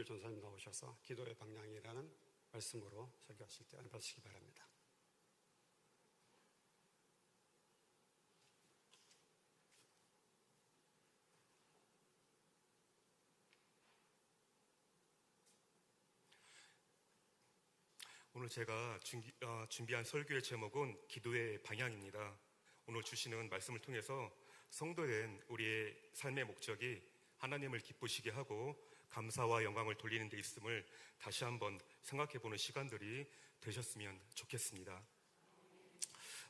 김성길 전사님 나오셔서 기도의 방향이라는 말씀으로 설교하실 때 받으시기 바랍니다. 오늘 제가 준비한 설교의 제목은 기도의 방향입니다. 오늘 주시는 말씀을 통해서 성도된 우리의 삶의 목적이 하나님을 기쁘시게 하고 감사와 영광을 돌리는 데 있음을 다시 한번 생각해보는 시간들이 되셨으면 좋겠습니다.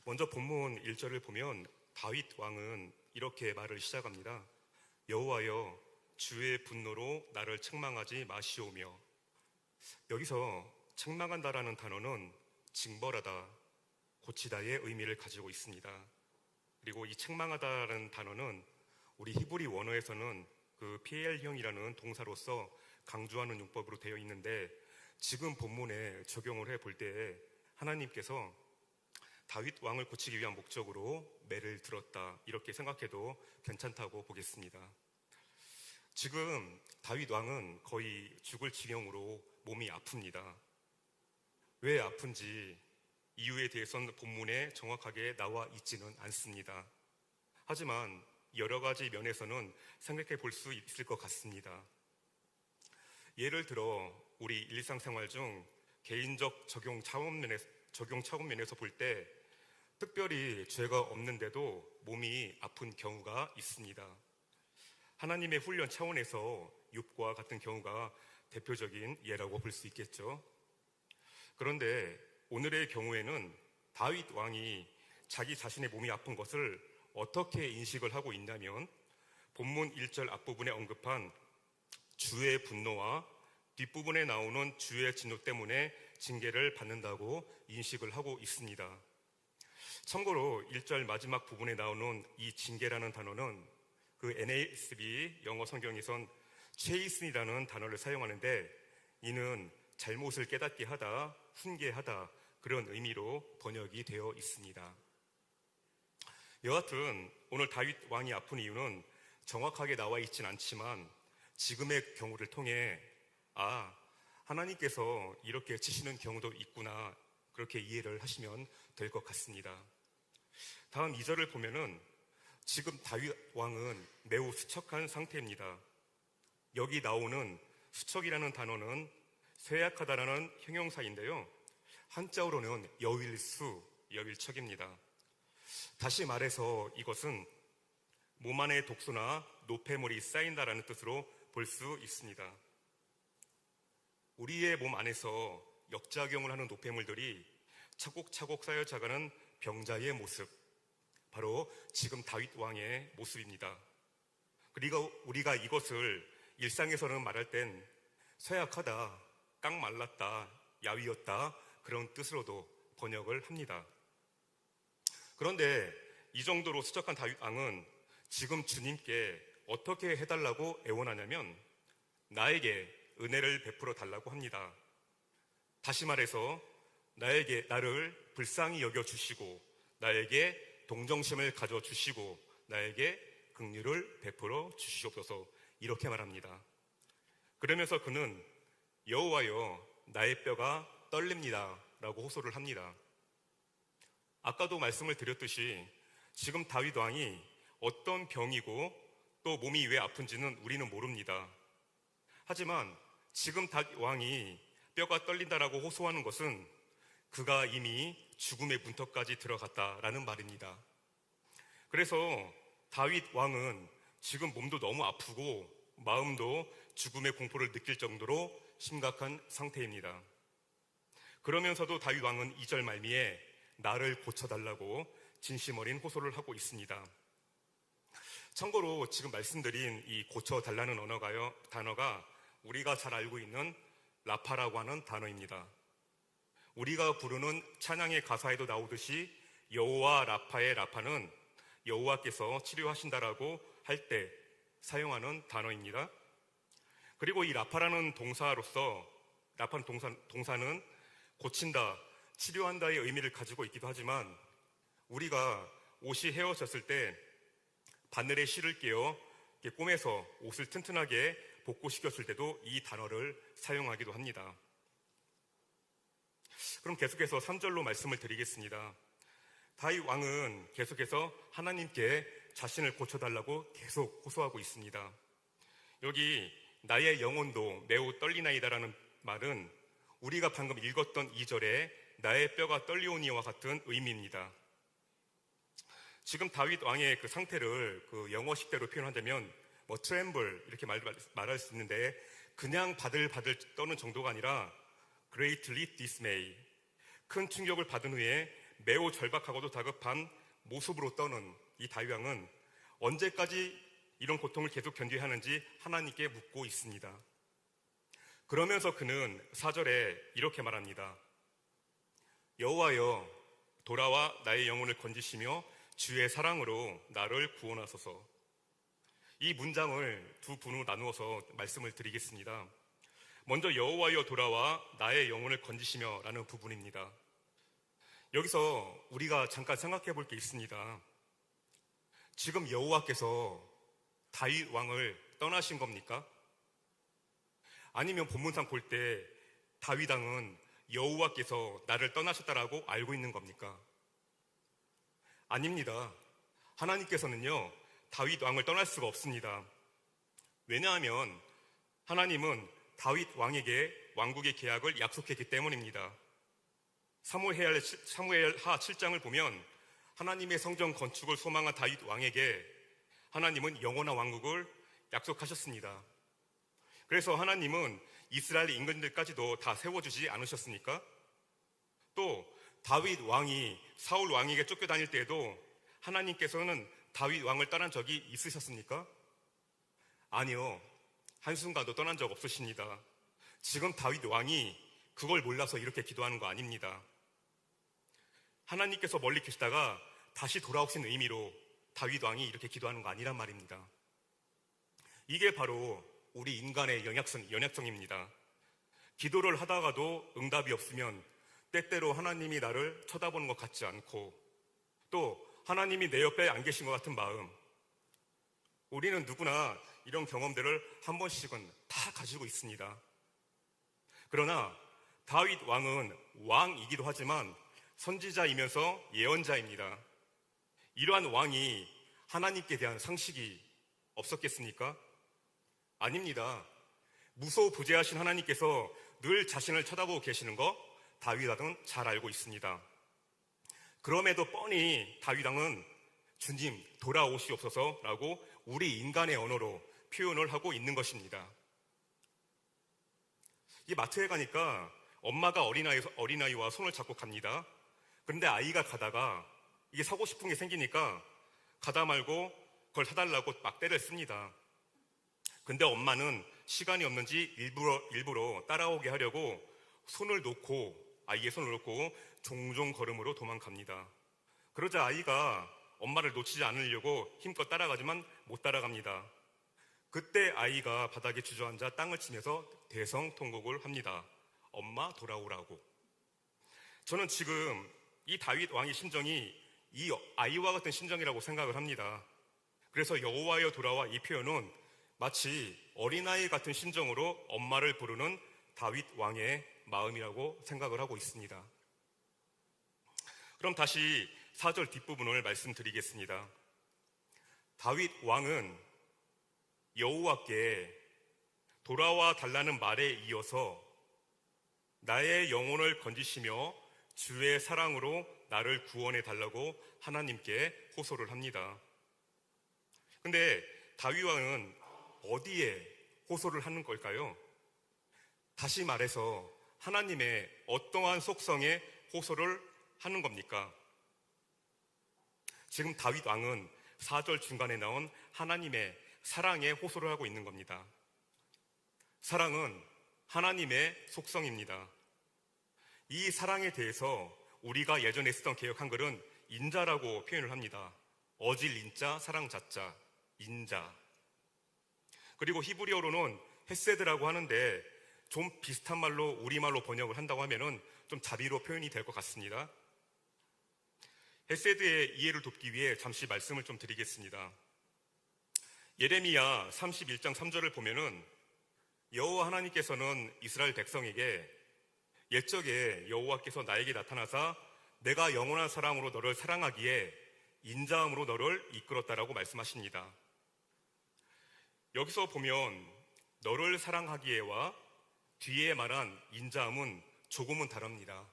먼저 본문 1절을 보면 다윗 왕은 이렇게 말을 시작합니다. 여호와여, 주의 분노로 나를 책망하지 마시오며. 여기서 책망한다라는 단어는 징벌하다, 고치다의 의미를 가지고 있습니다. 그리고 이 책망하다라는 단어는 우리 히브리 원어에서는 그 PL형이라는 동사로서 강조하는 용법으로 되어 있는데, 지금 본문에 적용을 해볼 때 하나님께서 다윗 왕을 고치기 위한 목적으로 매를 들었다, 이렇게 생각해도 괜찮다고 보겠습니다. 지금 다윗 왕은 거의 죽을 지경으로 몸이 아픕니다. 왜 아픈지 이유에 대해서는 본문에 정확하게 나와 있지는 않습니다. 하지만 여러 가지 면에서는 생각해 볼 수 있을 것 같습니다. 예를 들어 우리 일상생활 중 개인적 적용 차원 면에서 볼 때 특별히 죄가 없는데도 몸이 아픈 경우가 있습니다. 하나님의 훈련 차원에서 욥과 같은 경우가 대표적인 예라고 볼 수 있겠죠. 그런데 오늘의 경우에는 다윗 왕이 자기 자신의 몸이 아픈 것을 어떻게 인식을 하고 있냐면, 본문 1절 앞부분에 언급한 주의 분노와 뒷부분에 나오는 주의 진노 때문에 징계를 받는다고 인식을 하고 있습니다. 참고로 1절 마지막 부분에 나오는 이 징계라는 단어는 그 NASB 영어 성경에선 chasten이라는 단어를 사용하는데, 이는 잘못을 깨닫게 하다, 훈계하다, 그런 의미로 번역이 되어 있습니다. 여하튼 오늘 다윗 왕이 아픈 이유는 정확하게 나와 있진 않지만 지금의 경우를 통해 하나님께서 이렇게 치시는 경우도 있구나, 그렇게 이해를 하시면 될 것 같습니다. 다음 2절을 보면은 지금 다윗 왕은 매우 수척한 상태입니다. 여기 나오는 수척이라는 단어는 쇠약하다라는 형용사인데요, 한자어로는 여윌척입니다. 다시 말해서 이것은 몸 안에 독소나 노폐물이 쌓인다라는 뜻으로 볼 수 있습니다. 우리의 몸 안에서 역작용을 하는 노폐물들이 차곡차곡 쌓여져가는 병자의 모습, 바로 지금 다윗 왕의 모습입니다. 그리고 우리가 이것을 일상에서는 말할 땐 쇠약하다, 깡말랐다, 야위었다, 그런 뜻으로도 번역을 합니다. 그런데 이 정도로 수척한 다윗 왕은 지금 주님께 어떻게 해달라고 애원하냐면 나에게 은혜를 베풀어 달라고 합니다. 다시 말해서 나를 불쌍히 여겨주시고 나에게 동정심을 가져주시고 나에게 긍휼을 베풀어 주시옵소서, 이렇게 말합니다. 그러면서 그는 여호와여, 나의 뼈가 떨립니다 라고 호소를 합니다. 아까도 말씀을 드렸듯이 지금 다윗 왕이 어떤 병이고 또 몸이 왜 아픈지는 우리는 모릅니다. 하지만 지금 다윗 왕이 뼈가 떨린다라고 호소하는 것은 그가 이미 죽음의 문턱까지 들어갔다라는 말입니다. 그래서 다윗 왕은 지금 몸도 너무 아프고 마음도 죽음의 공포를 느낄 정도로 심각한 상태입니다. 그러면서도 다윗 왕은 2절 말미에 나를 고쳐달라고 진심 어린 호소를 하고 있습니다. 참고로 지금 말씀드린 이 고쳐달라는 단어가 우리가 잘 알고 있는 라파라고 하는 단어입니다. 우리가 부르는 찬양의 가사에도 나오듯이 여호와 라파의 라파는 여호와께서 치료하신다라고 할 때 사용하는 단어입니다. 그리고 이 라파라는 동사는 고친다, 치료한다의 의미를 가지고 있기도 하지만 우리가 옷이 헤어졌을 때 바늘에 실을 끼워 꼬매서 옷을 튼튼하게 복구시켰을 때도 이 단어를 사용하기도 합니다. 그럼 계속해서 3절로 말씀을 드리겠습니다. 다윗 왕은 계속해서 하나님께 자신을 고쳐달라고 계속 호소하고 있습니다. 여기 나의 영혼도 매우 떨리나이다라는 말은 우리가 방금 읽었던 2절에 나의 뼈가 떨리오니와 같은 의미입니다. 지금 다윗 왕의 그 상태를 그 영어식대로 표현하자면 tremble 이렇게 말할 수 있는데, 그냥 바들바들 떠는 정도가 아니라 greatly dismay, 큰 충격을 받은 후에 매우 절박하고도 다급한 모습으로 떠는 이 다윗 왕은 언제까지 이런 고통을 계속 견뎌야 하는지 하나님께 묻고 있습니다. 그러면서 그는 4절에 이렇게 말합니다. 여호와여, 돌아와 나의 영혼을 건지시며 주의 사랑으로 나를 구원하소서. 이 문장을 두 부분으로 나누어서 말씀을 드리겠습니다. 먼저 여호와여 돌아와 나의 영혼을 건지시며 라는 부분입니다. 여기서 우리가 잠깐 생각해 볼 게 있습니다. 지금 여호와께서 다윗 왕을 떠나신 겁니까? 아니면 본문상 볼 때 다윗 왕은 여호와께서 나를 떠나셨다라고 알고 있는 겁니까? 아닙니다. 하나님께서는요, 다윗 왕을 떠날 수가 없습니다. 왜냐하면 하나님은 다윗 왕에게 왕국의 계약을 약속했기 때문입니다. 사무엘하 7장을 보면 하나님의 성전 건축을 소망한 다윗 왕에게 하나님은 영원한 왕국을 약속하셨습니다. 그래서 하나님은 이스라엘 임금들까지도 다 세워주지 않으셨습니까? 또 다윗 왕이 사울 왕에게 쫓겨다닐 때에도 하나님께서는 다윗 왕을 떠난 적이 있으셨습니까? 아니요. 한순간도 떠난 적 없으십니다. 지금 다윗 왕이 그걸 몰라서 이렇게 기도하는 거 아닙니다. 하나님께서 멀리 계시다가 다시 돌아오신 의미로 다윗 왕이 이렇게 기도하는 거 아니란 말입니다. 이게 바로 우리 인간의 연약성입니다. 기도를 하다가도 응답이 없으면 때때로 하나님이 나를 쳐다보는 것 같지 않고, 또 하나님이 내 옆에 안 계신 것 같은 마음, 우리는 누구나 이런 경험들을 한 번씩은 다 가지고 있습니다. 그러나 다윗 왕은 왕이기도 하지만 선지자이면서 예언자입니다. 이러한 왕이 하나님께 대한 상식이 없었겠습니까? 아닙니다. 무소부재하신 하나님께서 늘 자신을 쳐다보고 계시는 거 다윗 왕은 잘 알고 있습니다. 그럼에도 뻔히 다윗 왕은 주님 돌아오시옵소서라고 우리 인간의 언어로 표현을 하고 있는 것입니다. 이 마트에 가니까 엄마가 어린아이와 손을 잡고 갑니다. 그런데 아이가 가다가 이게 사고 싶은 게 생기니까 가다 말고 그걸 사달라고 막대를 씁니다. 근데 엄마는 시간이 없는지 일부러 따라오게 하려고 아이의 손을 놓고 종종 걸음으로 도망갑니다. 그러자 아이가 엄마를 놓치지 않으려고 힘껏 따라가지만 못 따라갑니다. 그때 아이가 바닥에 주저앉아 땅을 치면서 대성통곡을 합니다. 엄마 돌아오라고. 저는 지금 이 다윗 왕의 심정이 이 아이와 같은 심정이라고 생각을 합니다. 그래서 여호와여 돌아와 이 표현은 마치 어린아이 같은 심정으로 엄마를 부르는 다윗 왕의 마음이라고 생각을 하고 있습니다. 그럼 다시 4절 뒷부분을 말씀드리겠습니다. 다윗 왕은 여호와께 돌아와 달라는 말에 이어서 나의 영혼을 건지시며 주의 사랑으로 나를 구원해 달라고 하나님께 호소를 합니다. 근데 다윗 왕은 어디에 호소를 하는 걸까요? 다시 말해서 하나님의 어떠한 속성에 호소를 하는 겁니까? 지금 다윗 왕은 4절 중간에 나온 하나님의 사랑에 호소를 하고 있는 겁니다. 사랑은 하나님의 속성입니다. 이 사랑에 대해서 우리가 예전에 쓰던 개역 한글은 인자라고 표현을 합니다. 어질 인자, 사랑 자자, 인자. 그리고 히브리어로는 헤세드라고 하는데 좀 비슷한 말로 우리말로 번역을 한다고 하면은 좀 자비로 표현이 될 것 같습니다. 헤세드의 이해를 돕기 위해 잠시 말씀을 좀 드리겠습니다. 예레미야 31장 3절을 보면은 여호와 하나님께서는 이스라엘 백성에게 옛적에 여호와께서 나에게 나타나사 내가 영원한 사랑으로 너를 사랑하기에 인자함으로 너를 이끌었다라고 말씀하십니다. 여기서 보면 너를 사랑하기에와 뒤에 말한 인자함은 조금은 다릅니다.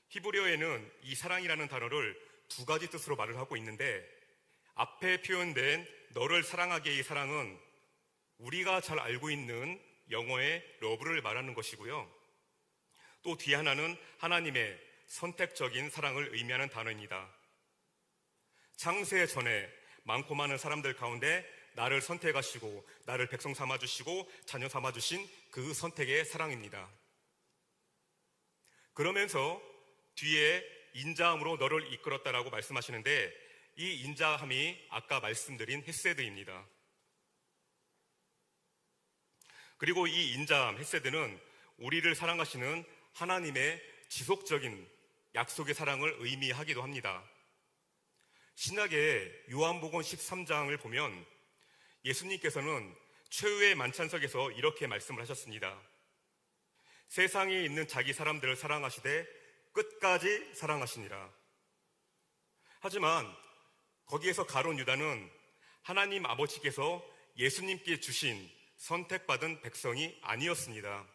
히브리어에는 이 사랑이라는 단어를 두 가지 뜻으로 말을 하고 있는데, 앞에 표현된 너를 사랑하기의 사랑은 우리가 잘 알고 있는 영어의 러브를 말하는 것이고요. 또 뒤에 하나는 하나님의 선택적인 사랑을 의미하는 단어입니다. 창세 전에 많고 많은 사람들 가운데 나를 선택하시고 나를 백성 삼아주시고 자녀 삼아주신 그 선택의 사랑입니다. 그러면서 뒤에 인자함으로 너를 이끌었다라고 말씀하시는데, 이 인자함이 아까 말씀드린 헤세드입니다. 그리고 이 인자함, 헤세드는 우리를 사랑하시는 하나님의 지속적인 약속의 사랑을 의미하기도 합니다. 신약의 요한복음 13장을 보면 예수님께서는 최후의 만찬석에서 이렇게 말씀을 하셨습니다. 세상에 있는 자기 사람들을 사랑하시되 끝까지 사랑하시니라. 하지만 거기에서 가룟 유다는 하나님 아버지께서 예수님께 주신 선택받은 백성이 아니었습니다.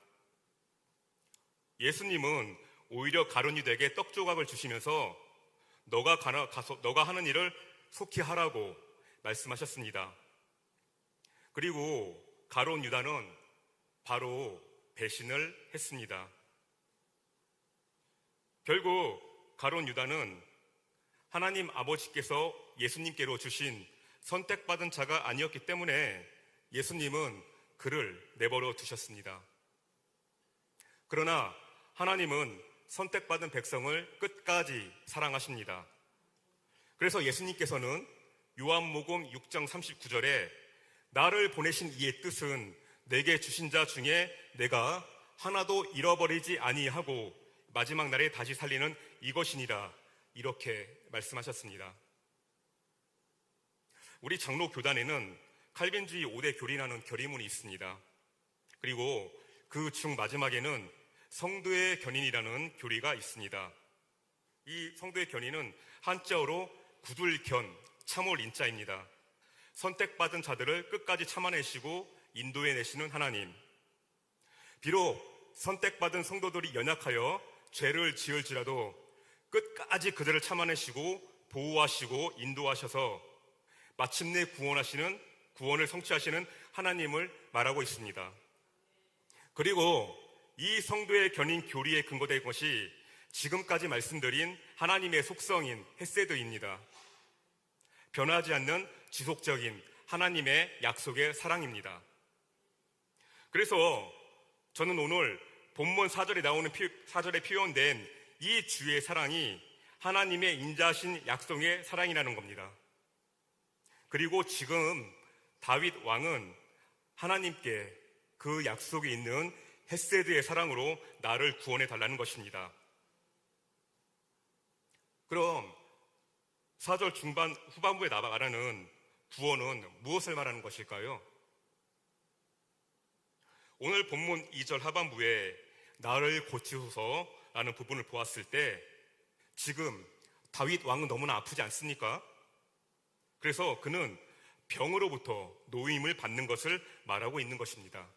예수님은 오히려 가룟 유다에게 떡 조각을 주시면서 너가 하는 일을 속히 하라고 말씀하셨습니다. 그리고 가룟 유다는 바로 배신을 했습니다. 결국 가룟 유다는 하나님 아버지께서 예수님께로 주신 선택받은 자가 아니었기 때문에 예수님은 그를 내버려 두셨습니다. 그러나 하나님은 선택받은 백성을 끝까지 사랑하십니다. 그래서 예수님께서는 요한복음 6장 39절에 나를 보내신 이의 뜻은 내게 주신 자 중에 내가 하나도 잃어버리지 아니하고 마지막 날에 다시 살리는 이것이니라, 이렇게 말씀하셨습니다. 우리 장로 교단에는 칼빈주의 5대 교리라는 결의문이 있습니다. 그리고 그 중 마지막에는 성도의 견인이라는 교리가 있습니다. 이 성도의 견인은 한자어로 구둘견, 참을 인자입니다. 선택받은 자들을 끝까지 참아내시고 인도해내시는 하나님. 비록 선택받은 성도들이 연약하여 죄를 지을지라도 끝까지 그들을 참아내시고 보호하시고 인도하셔서 마침내 구원을 성취하시는 하나님을 말하고 있습니다. 그리고 이 성도의 견인 교리에 근거된 것이 지금까지 말씀드린 하나님의 속성인 헤세드입니다. 변하지 않는 지속적인 하나님의 약속의 사랑입니다. 그래서 저는 오늘 본문 4절에 표현된 이 주의 사랑이 하나님의 인자하신 약속의 사랑이라는 겁니다. 그리고 지금 다윗 왕은 하나님께 그 약속이 있는 헤세드의 사랑으로 나를 구원해 달라는 것입니다. 그럼 4절 후반부에 말하는 구원은 무엇을 말하는 것일까요? 오늘 본문 2절 하반부에 나를 고치소서라는 부분을 보았을 때 지금 다윗 왕은 너무나 아프지 않습니까? 그래서 그는 병으로부터 노임을 받는 것을 말하고 있는 것입니다.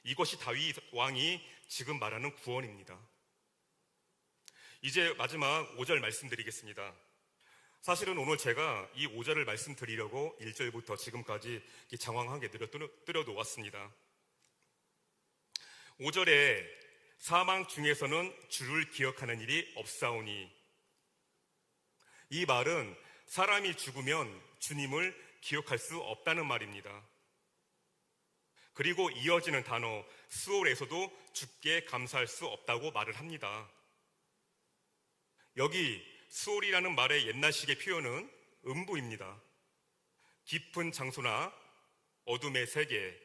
이것이 다윗 왕이 지금 말하는 구원입니다. 이제 마지막 5절 말씀드리겠습니다. 사실은 오늘 제가 이 5절을 말씀드리려고 1절부터 지금까지 장황하게 늘어 놓았습니다. 5절에 사망 중에서는 주를 기억하는 일이 없사오니, 이 말은 사람이 죽으면 주님을 기억할 수 없다는 말입니다. 그리고 이어지는 단어 수월에서도 주께 감사할 수 없다고 말을 합니다. 여기 수월이라는 말의 옛날식의 표현은 음부입니다. 깊은 장소나 어둠의 세계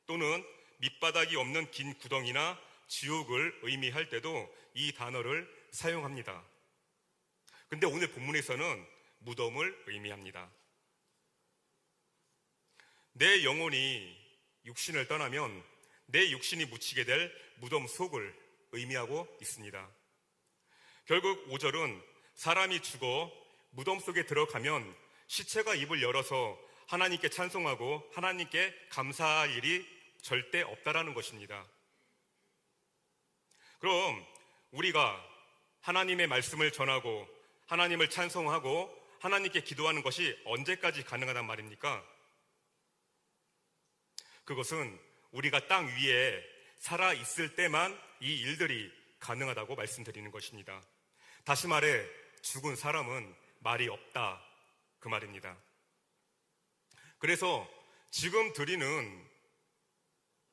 또는 밑바닥이 없는 긴 구덩이나 지옥을 의미할 때도 이 단어를 사용합니다. 근데 오늘 본문에서는 무덤을 의미합니다. 내 영혼이 육신을 떠나면 내 육신이 묻히게 될 무덤 속을 의미하고 있습니다. 결국 5절은 사람이 죽어 무덤 속에 들어가면 시체가 입을 열어서 하나님께 찬송하고 하나님께 감사할 일이 절대 없다라는 것입니다. 그럼 우리가 하나님의 말씀을 전하고 하나님을 찬송하고 하나님께 기도하는 것이 언제까지 가능하단 말입니까? 그것은 우리가 땅 위에 살아 있을 때만 이 일들이 가능하다고 말씀드리는 것입니다. 다시 말해 죽은 사람은 말이 없다, 그 말입니다. 그래서 지금 드리는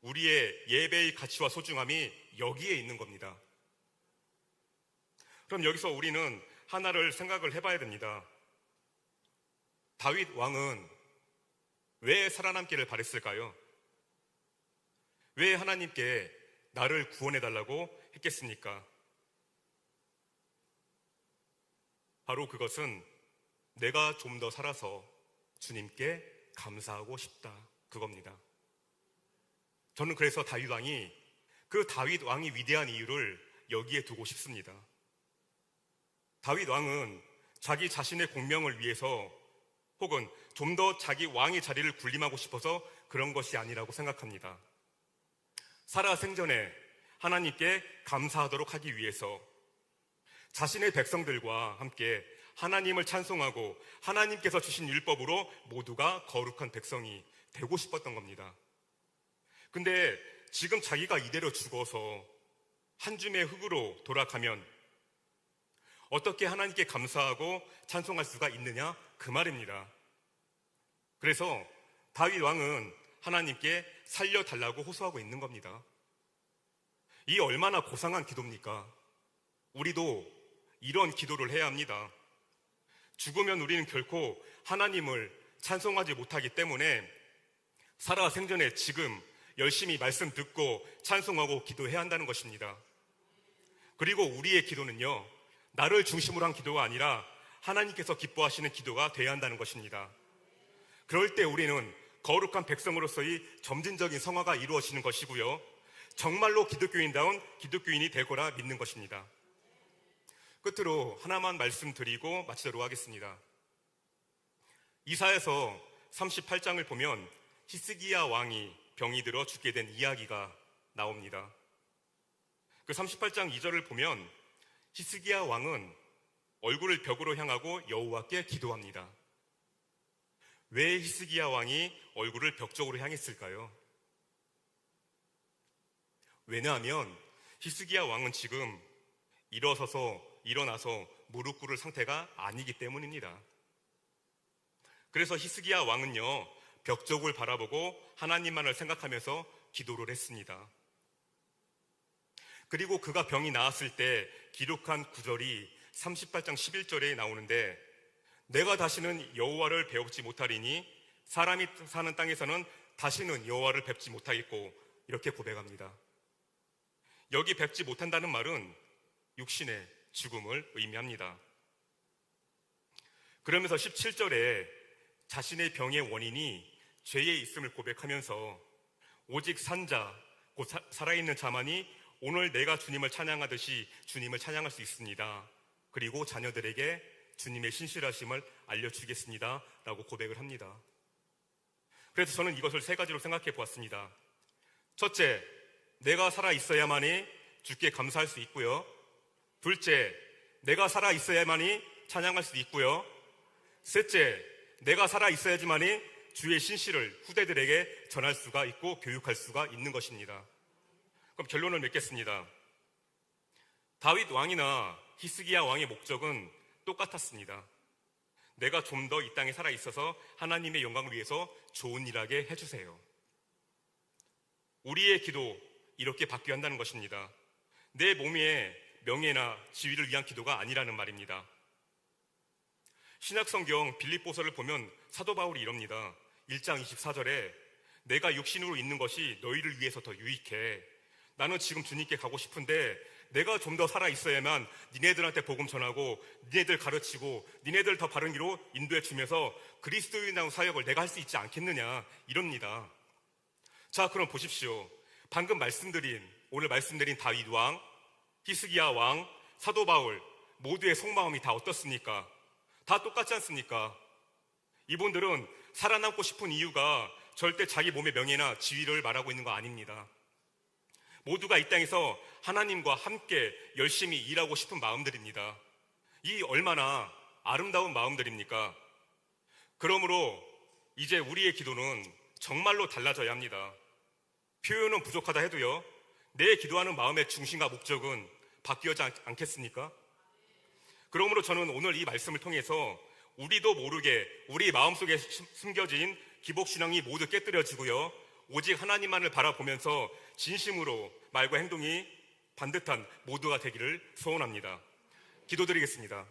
우리의 예배의 가치와 소중함이 여기에 있는 겁니다. 그럼 여기서 우리는 하나를 생각을 해봐야 됩니다. 다윗 왕은 왜 살아남기를 바랬을까요? 왜 하나님께 나를 구원해달라고 했겠습니까? 바로 그것은 내가 좀 더 살아서 주님께 감사하고 싶다, 그겁니다. 저는 그래서 다윗 왕이 위대한 이유를 여기에 두고 싶습니다. 다윗 왕은 자기 자신의 공명을 위해서 혹은 좀 더 자기 왕의 자리를 군림하고 싶어서 그런 것이 아니라고 생각합니다. 살아 생전에 하나님께 감사하도록 하기 위해서 자신의 백성들과 함께 하나님을 찬송하고 하나님께서 주신 율법으로 모두가 거룩한 백성이 되고 싶었던 겁니다. 근데 지금 자기가 이대로 죽어서 한 줌의 흙으로 돌아가면 어떻게 하나님께 감사하고 찬송할 수가 있느냐, 그 말입니다. 그래서 다윗 왕은 하나님께 살려달라고 호소하고 있는 겁니다. 이 얼마나 고상한 기도입니까? 우리도 이런 기도를 해야 합니다. 죽으면 우리는 결코 하나님을 찬송하지 못하기 때문에 살아 생전에 지금 열심히 말씀 듣고 찬송하고 기도해야 한다는 것입니다. 그리고 우리의 기도는요, 나를 중심으로 한 기도가 아니라 하나님께서 기뻐하시는 기도가 되어야 한다는 것입니다. 그럴 때 우리는 거룩한 백성으로서의 점진적인 성화가 이루어지는 것이고요, 정말로 기독교인다운 기독교인이 되거라 믿는 것입니다. 끝으로 하나만 말씀드리고 마치도록 하겠습니다. 이사야서 38장을 보면 히스기야 왕이 병이 들어 죽게 된 이야기가 나옵니다. 그 38장 2절을 보면 히스기야 왕은 얼굴을 벽으로 향하고 여호와께 기도합니다. 왜 히스기야 왕이 얼굴을 벽 쪽으로 향했을까요? 왜냐하면 히스기야 왕은 지금 일어나서 무릎 꿇을 상태가 아니기 때문입니다. 그래서 히스기야 왕은요, 벽 쪽을 바라보고 하나님만을 생각하면서 기도를 했습니다. 그리고 그가 병이 나았을 때 기록한 구절이 38장 11절에 나오는데, 내가 다시는 여호와를 배우지 못하리니 사람이 사는 땅에서는 다시는 여호와를 뵙지 못하겠고, 이렇게 고백합니다. 여기 뵙지 못한다는 말은 육신의 죽음을 의미합니다. 그러면서 17절에 자신의 병의 원인이 죄에 있음을 고백하면서 오직 산자, 곧 살아있는 자만이 오늘 내가 주님을 찬양하듯이 주님을 찬양할 수 있습니다. 그리고 자녀들에게 주님의 신실하심을 알려주겠습니다 라고 고백을 합니다. 그래서 저는 이것을 세 가지로 생각해 보았습니다. 첫째, 내가 살아있어야만이 주께 감사할 수 있고요. 둘째, 내가 살아있어야만이 찬양할 수 있고요. 셋째, 내가 살아있어야지만이 주의 신실을 후대들에게 전할 수가 있고 교육할 수가 있는 것입니다. 그럼 결론을 맺겠습니다. 다윗 왕이나 히스기야 왕의 목적은 똑같았습니다. 내가 좀 더 이 땅에 살아있어서 하나님의 영광을 위해서 좋은 일하게 해주세요. 우리의 기도 이렇게 바뀌어야 한다는 것입니다. 내 몸의 명예나 지위를 위한 기도가 아니라는 말입니다. 신약성경 빌립보서를 보면 사도 바울이 이럽니다. 1장 24절에 내가 육신으로 있는 것이 너희를 위해서 더 유익해. 나는 지금 주님께 가고 싶은데 내가 좀 더 살아있어야만 니네들한테 복음 전하고 니네들 가르치고 니네들 더 바른 길로 인도해 주면서 그리스도인다운 사역을 내가 할 수 있지 않겠느냐, 이럽니다. 자, 그럼 보십시오. 방금 오늘 말씀드린 다윗 왕, 히스기야 왕, 사도 바울 모두의 속마음이 다 어떻습니까? 다 똑같지 않습니까? 이분들은 살아남고 싶은 이유가 절대 자기 몸의 명예나 지위를 말하고 있는 거 아닙니다. 모두가 이 땅에서 하나님과 함께 열심히 일하고 싶은 마음들입니다. 이 얼마나 아름다운 마음들입니까? 그러므로 이제 우리의 기도는 정말로 달라져야 합니다. 표현은 부족하다 해도요, 내 기도하는 마음의 중심과 목적은 바뀌지 않겠습니까? 그러므로 저는 오늘 이 말씀을 통해서 우리도 모르게 우리 마음속에 숨겨진 기복신앙이 모두 깨뜨려지고요, 오직 하나님만을 바라보면서 진심으로 말과 행동이 반듯한 모두가 되기를 소원합니다. 기도드리겠습니다.